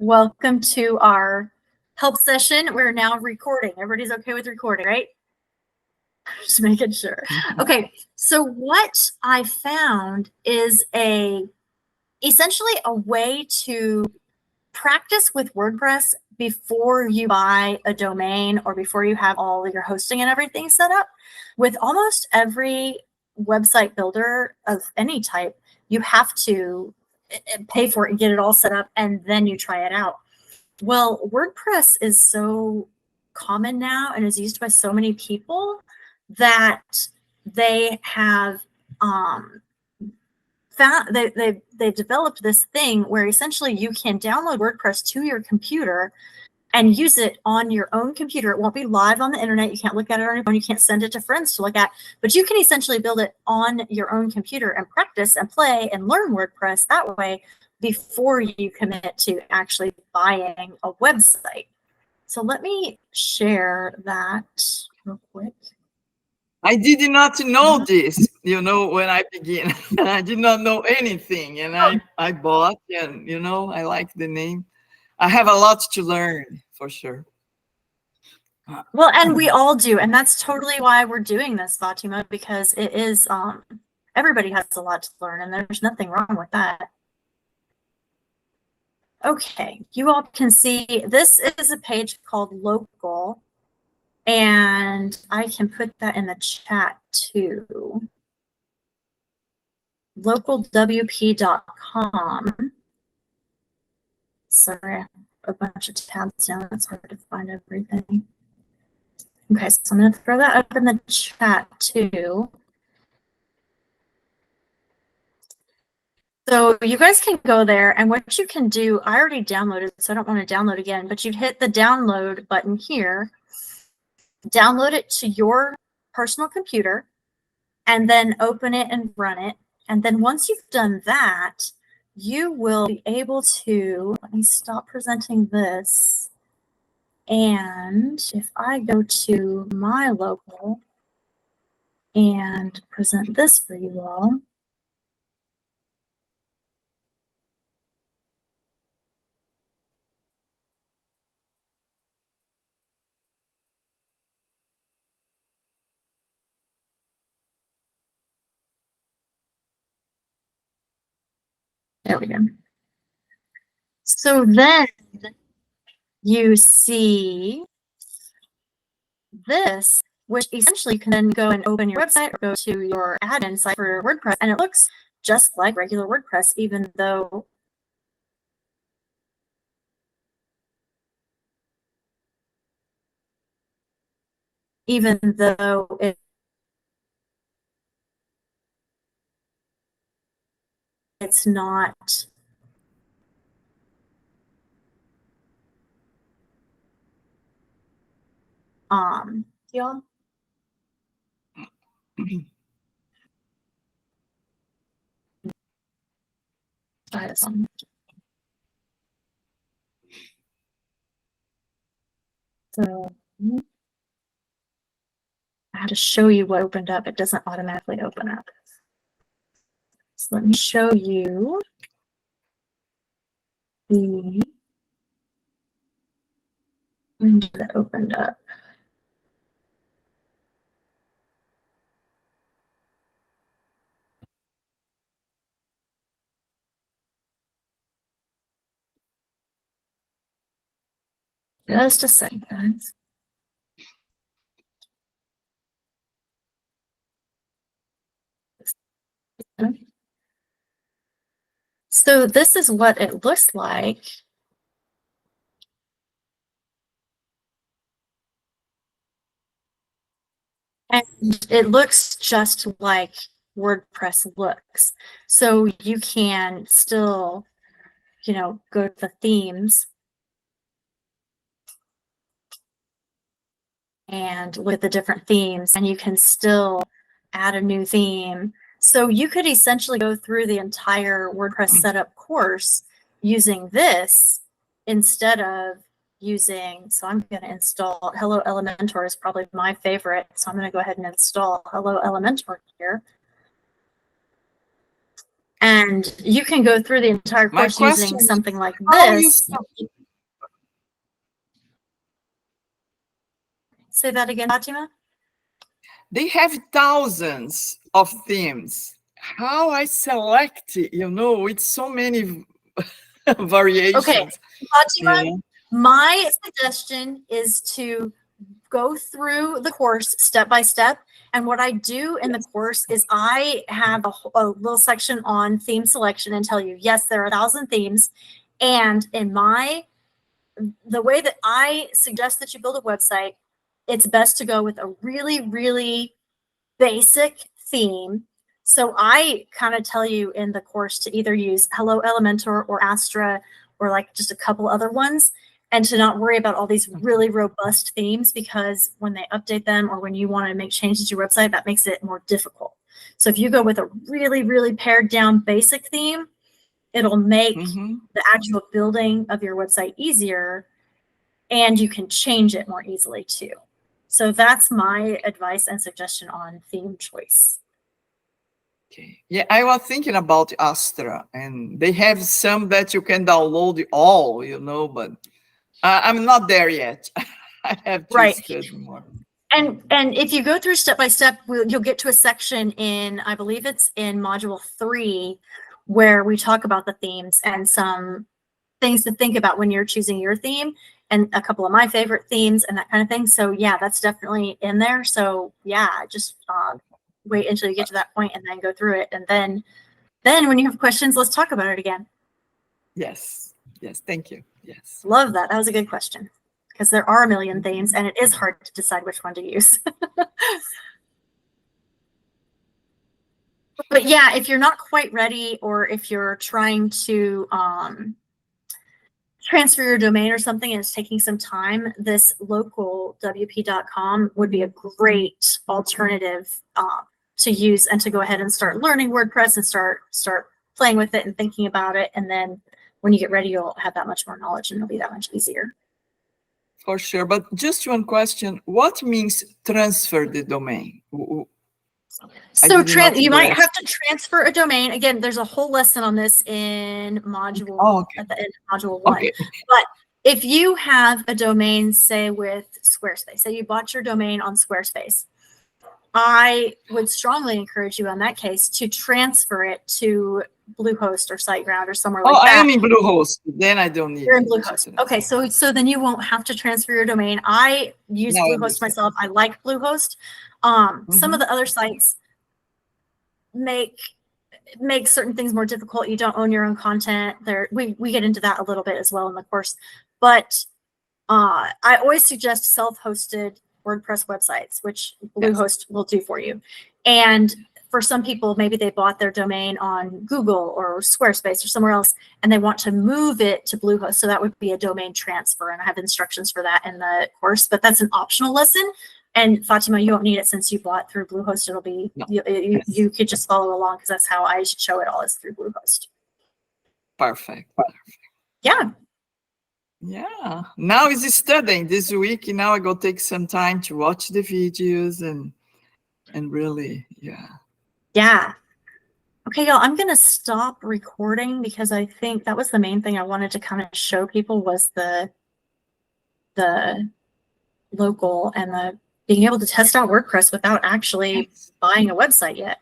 Welcome to our help session. We're now recording. Everybody's okay with recording, right? Just making sure. Okay, so what I found is essentially a way to practice with WordPress before you buy a domain or before you have all your hosting and everything set up. With almost every website builder of any type, you have to pay for it and get it all set up, and then you try it out. Well, WordPress is so common now and is used by so many people that they have found they've developed this thing where essentially you can download WordPress to your computer and use it on your own computer. It won't be live on the internet. You can't look at it on your phone. You can't send it to friends to look at, but you can essentially build it on your own computer and practice and play and learn WordPress that way before you commit to actually buying a website. So let me share that real quick. I did not know this, when I began. I did not know anything, and I bought, and, I like the name. I have a lot to learn, for sure. Well, and we all do, and that's totally why we're doing this, Fatima, because it is, everybody has a lot to learn, and there's nothing wrong with that. Okay, you all can see this is a page called Local, and I can put that in the chat too. localwp.com. Sorry, I have a bunch of tabs now. It's hard to find everything. Okay, so I'm going to throw that up in the chat too. So you guys can go there, and what you can do, I already downloaded, so I don't want to download again, but you'd hit the download button here, download it to your personal computer, and then open it and run it. And then once you've done that, you will be able to, let me stop presenting this. And if I go to my local and present this for you all, there we go. So then you see this, which essentially you can then go and open your website or go to your admin site for WordPress, and it looks just like regular WordPress, even though it's not y'all. So I have to show you what opened up. It doesn't automatically open up. So let me show you the window that opened up. Just a second, guys. So this is what it looks like. And it looks just like WordPress looks. So you can still, go to the themes and look at the different themes, and you can still add a new theme. So you could essentially go through the entire WordPress setup course using this instead of using, so I'm going to install Hello Elementor is probably my favorite. So I'm going to go ahead and install Hello Elementor here. And you can go through the entire My course question using is, something like how you this. Say that again, Fatima. They have thousands of themes. How I select, it's so many variations. Okay, Fatima, Yeah. my suggestion is to go through the course step by step. And what I do in the course is I have a little section on theme selection and tell you, yes, there are 1,000 themes. And the way that I suggest that you build a website, it's best to go with a really, really basic theme. So I kind of tell you in the course to either use Hello Elementor or Astra or like just a couple other ones, and to not worry about all these really robust themes, because when they update them or when you want to make changes to your website, that makes it more difficult. So if you go with a really, really pared down basic theme, it'll make the actual building of your website easier, and you can change it more easily too. So that's my advice and suggestion on theme choice. Okay. Yeah, I was thinking about Astra, and they have some that you can download all, but I'm not there yet. I have to study more. And if you go through step by step, you'll get to a section in, I believe it's in module 3, where we talk about the themes and some things to think about when you're choosing your theme, and a couple of my favorite themes and that kind of thing. So yeah, that's definitely in there. So yeah, just wait until you get to that point and then go through it. And then when you have questions, let's talk about it again. Yes. Yes. Thank you. Yes. Love that. That was a good question, because there are a million themes and it is hard to decide which one to use. But yeah, if you're not quite ready, or if you're trying to transfer your domain or something and it's taking some time, this local wp.com would be a great alternative to use, and to go ahead and start learning WordPress and start playing with it and thinking about it. And then when you get ready, you'll have that much more knowledge and it'll be that much easier. For sure. But just one question. What means transfer the domain? So you might have to transfer a domain. Again, there's a whole lesson on this in module at the end of module 1. Okay. But if you have a domain, say with Squarespace, say you bought your domain on Squarespace, I would strongly encourage you on that case to transfer it to Bluehost or SiteGround or somewhere like that. I am in Bluehost. Then I don't need. You're in Bluehost. Okay, so then you won't have to transfer your domain. I use Bluehost myself. I like Bluehost. Some of the other sites make certain things more difficult. You don't own your own content. We get into that a little bit as well in the course. But I always suggest self-hosted WordPress websites, which Bluehost will do for you. And for some people, maybe they bought their domain on Google or Squarespace or somewhere else, and they want to move it to Bluehost. So that would be a domain transfer, and I have instructions for that in the course, but that's an optional lesson. And Fatima, you don't need it since you bought through Bluehost. It'll be, you could just follow along, because that's how I show it all, is through Bluehost. Perfect. Yeah. Yeah. Now is studying this week. Now I go take some time to watch the videos and really, yeah. Yeah. Okay, y'all, I'm going to stop recording, because I think that was the main thing I wanted to kind of show people, was the local and the being able to test out WordPress without actually buying a website yet.